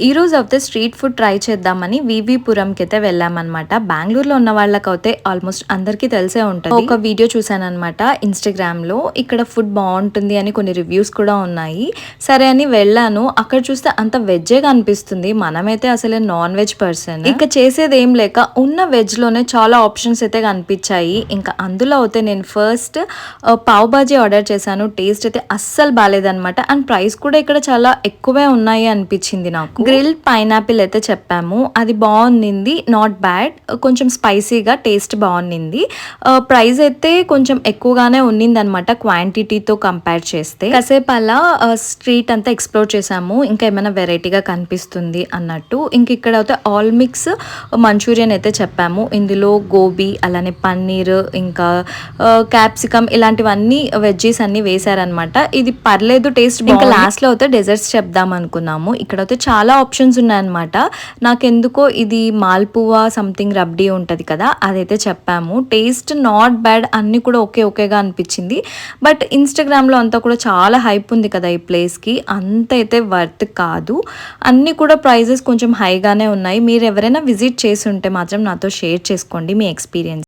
ఈ రోజు అయితే స్ట్రీట్ ఫుడ్ ట్రై చేద్దామని వివిపురంకి అయితే వెళ్ళామన్నమాట. బెంగళూరులో ఉన్న వాళ్ళకైతే ఆల్మోస్ట్ అందరికీ తెలిసే ఉంటుంది. ఒక వీడియో చూసానన్నమాట ఇన్స్టాగ్రామ్లో. ఇక్కడ ఫుడ్ బాగుంటుంది అని కొన్ని రివ్యూస్ కూడా ఉన్నాయి. సరే అని వెళ్ళాను. అక్కడ చూస్తే అంత వెజ్జేగా అనిపిస్తుంది. మనమైతే అసలు నాన్ వెజ్ పర్సన్. ఇక చేసేది ఏం లేక ఉన్న వెజ్లోనే చాలా ఆప్షన్స్ అయితే కనిపించాయి. ఇంకా అందులో అయితే నేను ఫస్ట్ పావ్ బాజీ ఆర్డర్ చేశాను. టేస్ట్ అయితే అస్సలు బాగాలేదన్నమాట. అండ్ ప్రైస్ కూడా ఇక్కడ చాలా ఎక్కువే ఉన్నాయి అనిపించింది నాకు. గ్రిల్ పైనాపిల్ అయితే చెప్పాము. అది బాగుంది, నాట్ బ్యాడ్. కొంచెం స్పైసీగా టేస్ట్ బాగుంది. ప్రైస్ అయితే కొంచెం ఎక్కువగానే ఉన్నింది అనమాట క్వాంటిటీతో కంపేర్ చేస్తే. కాసేపు అలా స్ట్రీట్ అంతా ఎక్స్ప్లోర్ చేసాము. ఇంకా ఏమైనా వెరైటీగా కనిపిస్తుంది అన్నట్టు. ఇంక ఇక్కడ అయితే ఆల్ మిక్స్ మంచూరియన్ అయితే చెప్పాము. ఇందులో గోబీ, అలానే పన్నీర్, ఇంకా క్యాప్సికమ్ ఇలాంటివన్నీ వెజ్జీస్ అన్ని వేసారనమాట. ఇది పర్లేదు టేస్ట్. ఇంకా లాస్ట్ లో అయితే డెజర్ట్స్ చెప్దాం అనుకున్నాము. ఇక్కడైతే చాలా ఆప్షన్స్ ఉన్నాయన్నమాట. నాకెందుకో ఇది మాల్పువా సంథింగ్ రబ్డీ ఉంటుంది కదా, అదైతే చెప్పాము. టేస్ట్ నాట్ బ్యాడ్, అన్నీ కూడా ఓకేగా అనిపించింది. బట్ ఇన్స్టాగ్రామ్లో అంతా కూడా చాలా హైప్ ఉంది కదా ఈ ప్లేస్కి, అంత అయితే వర్త్ కాదు. అన్నీ కూడా ప్రైజెస్ కొంచెం హైగానే ఉన్నాయి. మీరు ఎవరైనా విజిట్ చేసి ఉంటే మాత్రం నాతో షేర్ చేసుకోండి మీ ఎక్స్పీరియన్స్.